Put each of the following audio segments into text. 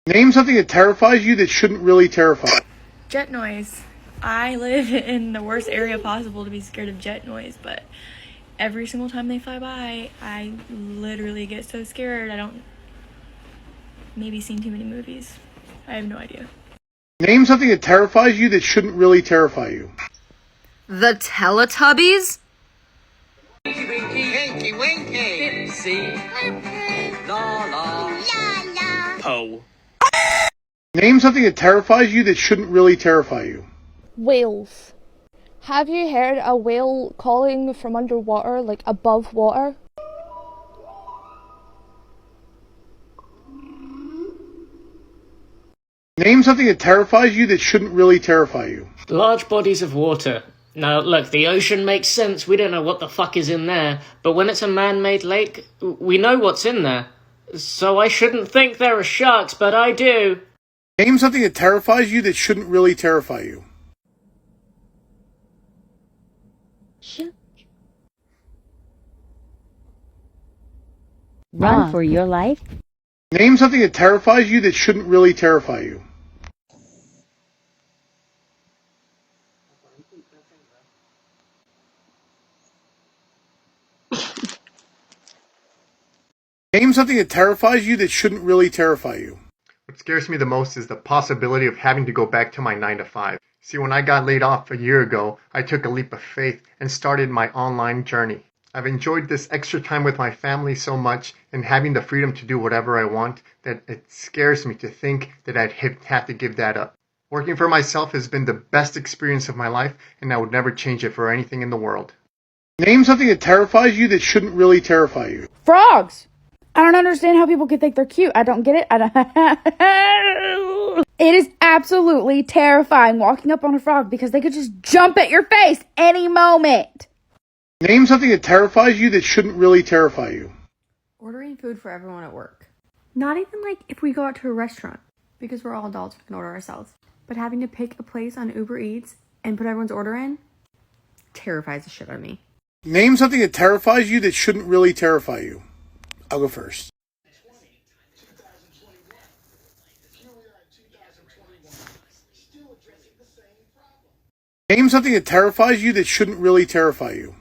Name something that terrifies you that shouldn't really terrify you. Jet noise. I live in the worst area possible to be scared of jet noise, but every single time they fly by, I literally get so scared. I don't. Maybe seen too many movies. I have no idea. Name something that terrifies you that shouldn't really terrify you. The Teletubbies? Winky, winky. Dipsy. La la. La la. Po. Name something that terrifies you that shouldn't really terrify you. Whales. Have you heard a whale calling from underwater, like above water? Name something that terrifies you that shouldn't really terrify you. Large bodies of water. Now, look, the ocean makes sense. We don't know what the fuck is in there. But when it's a man-made lake, we know what's in there. So I shouldn't think there are sharks, but I do. Name something that terrifies you that shouldn't really terrify you. Run for your life. Name something that terrifies you that shouldn't really terrify you. Name something that terrifies you that shouldn't really terrify you. What scares me the most is the possibility of having to go back to my 9 to 5. See, when I got laid off a year ago, I took a leap of faith and started my online journey. I've enjoyed this extra time with my family so much and having the freedom to do whatever I want that it scares me to think that I'd have to give that up. Working for myself has been the best experience of my life, and I would never change it for anything in the world. Name something that terrifies you that shouldn't really terrify you. Frogs! I don't understand how people can think they're cute. I don't get it. It is absolutely terrifying walking up on a frog because they could just jump at your face any moment. Name something that terrifies you that shouldn't really terrify you. Ordering food for everyone at work. Not even like if we go out to a restaurant, because we're all adults, we can order ourselves. But having to pick a place on Uber Eats and put everyone's order in terrifies the shit out of me. Name something that terrifies you that shouldn't really terrify you. I'll go first. Name something that terrifies you that shouldn't really terrify you.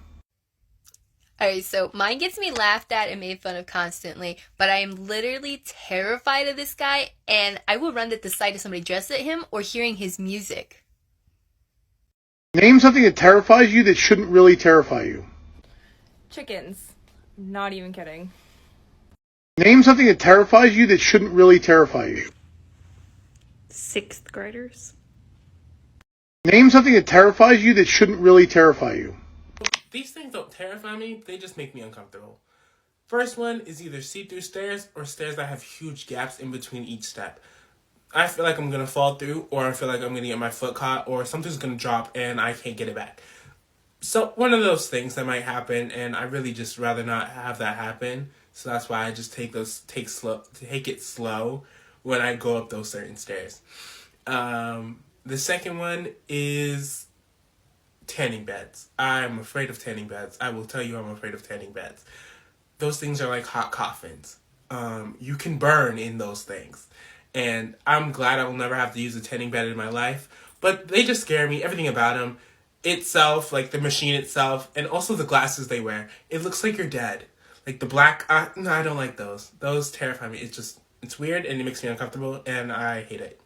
Alright, so mine gets me laughed at and made fun of constantly, but I am literally terrified of this guy, and I will run at the sight of somebody dressed at him or hearing his music. Name something that terrifies you that shouldn't really terrify you. Chickens. Not even kidding. Name something that terrifies you that shouldn't really terrify you. 6th graders. Name something that terrifies you that shouldn't really terrify you. These things don't terrify me, they just make me uncomfortable. First one is either see-through stairs or stairs that have huge gaps in between each step. I feel like I'm going to fall through, or I feel like I'm going to get my foot caught, or something's going to drop and I can't get it back. So one of those things that might happen, and I really just rather not have that happen. So that's why I just take it slow when I go up those certain stairs. The second one is tanning beds. I'm afraid of tanning beds. I will tell you I'm afraid of tanning beds. Those things are like hot coffins. You can burn in those things. And I'm glad I will never have to use a tanning bed in my life. But they just scare me. Everything about them. Itself, like the machine itself, and also the glasses they wear. It looks like you're dead. Like the black, no, I don't like those. Those terrify me. It's weird and it makes me uncomfortable and I hate it.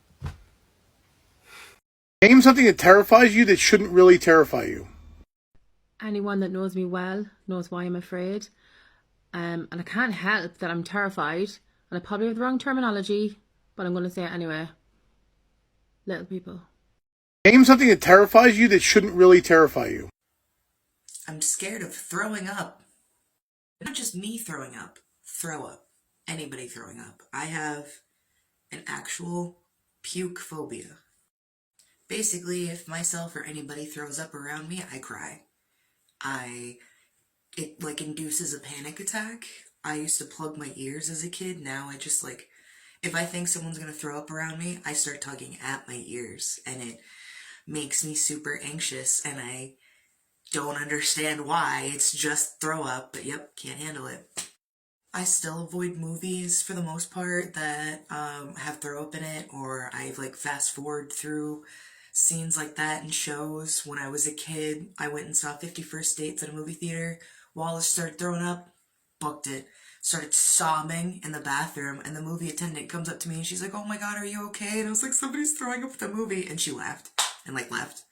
Name something that terrifies you that shouldn't really terrify you. Anyone that knows me well knows why I'm afraid. And I can't help that I'm terrified. And I probably have the wrong terminology, but I'm going to say it anyway. Little people. Name something that terrifies you that shouldn't really terrify you. I'm scared of throwing up. Not just me throwing up. Throw up. Anybody throwing up. I have an actual puke phobia. Basically, if myself or anybody throws up around me, I cry. It like induces a panic attack. I used to plug my ears as a kid. Now I just like, if I think someone's gonna throw up around me, I start tugging at my ears, and it makes me super anxious, and I don't understand why. It's just throw up, but yep, can't handle it. I still avoid movies for the most part that have throw up in it, or I like fast forward through scenes like that in shows. When I was a kid, I went and saw 50 First Dates at a movie theater. Wallace started throwing up, booked it, started sobbing in the bathroom, and the movie attendant comes up to me and she's like, "Oh my god, are you okay?" And I was like, "Somebody's throwing up at the movie," and she laughed and like left.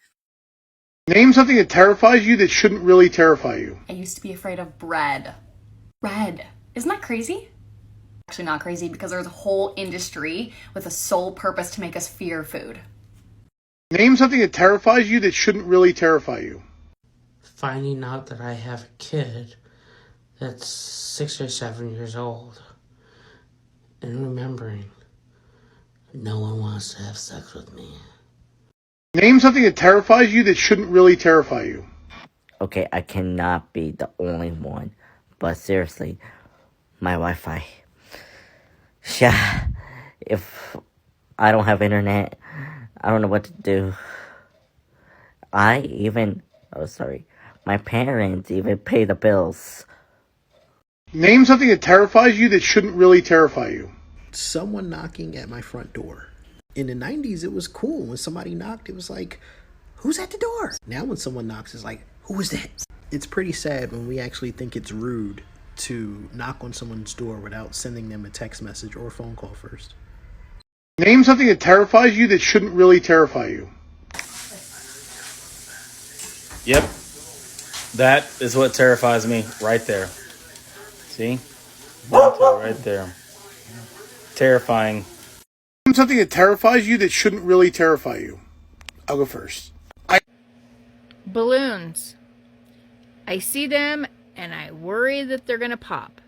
Name something that terrifies you that shouldn't really terrify you. I used to be afraid of bread. Bread. Isn't that crazy? Actually not crazy, because there's a whole industry with a sole purpose to make us fear food. Name something that terrifies you that shouldn't really terrify you. Finding out that I have a kid that's 6 or 7 years old and remembering no one wants to have sex with me. Name something that terrifies you that shouldn't really terrify you. Okay, I cannot be the only one, but seriously, my Wi-Fi. Yeah, if I don't have internet, I don't know what to do. My parents even pay the bills. Name something that terrifies you that shouldn't really terrify you. Someone knocking at my front door. In the 90s, it was cool. When somebody knocked, it was like, who's at the door? Now when someone knocks, it's like, who is that? It's pretty sad when we actually think it's rude to knock on someone's door without sending them a text message or a phone call first. Name something that terrifies you that shouldn't really terrify you. Yep. That is what terrifies me right there. See? Right there. Terrifying. Name something that terrifies you that shouldn't really terrify you. I'll go first. Balloons. I see them and I worry that they're going to pop.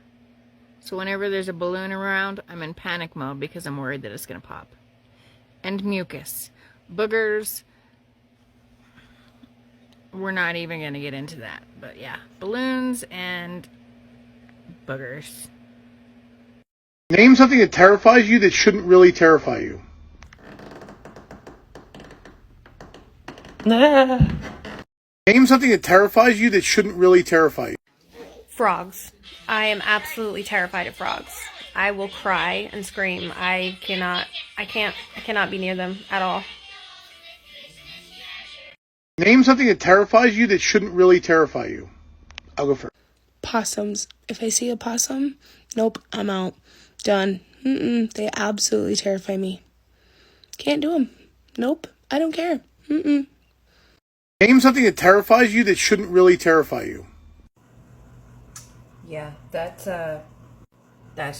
So whenever there's a balloon around, I'm in panic mode because I'm worried that it's going to pop. And mucus. Boogers. We're not even going to get into that. But yeah, balloons and boogers. Name something that terrifies you that shouldn't really terrify you. Name something that terrifies you that shouldn't really terrify you. Frogs. I am absolutely terrified of frogs. I will cry and scream. I cannot be near them at all. Name something that terrifies you that shouldn't really terrify you. I'll go first. Possums. If I see a possum, nope, I'm out. Done. They absolutely terrify me. Can't do them. Nope, I don't care. Name something that terrifies you that shouldn't really terrify you. Yeah, that's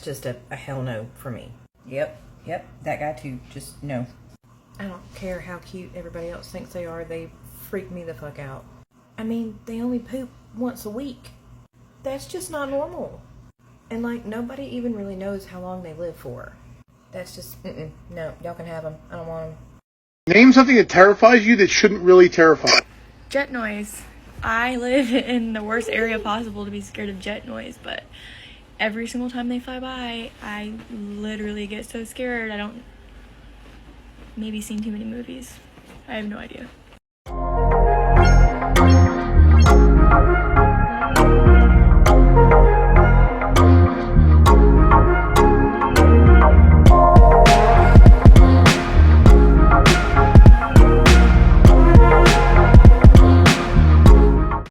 just a hell no for me. Yep, that guy too, just no. I don't care how cute everybody else thinks they are, they freak me the fuck out. I mean, they only poop once a week. That's just not normal. And like, nobody even really knows how long they live for. That's just, no, y'all can have them. I don't want them. Name something that terrifies you that shouldn't really terrify you. Jet noise. I live in the worst area possible to be scared of jet noise, but every single time they fly by, I literally get so scared. I don't, maybe seen too many movies. I have no idea.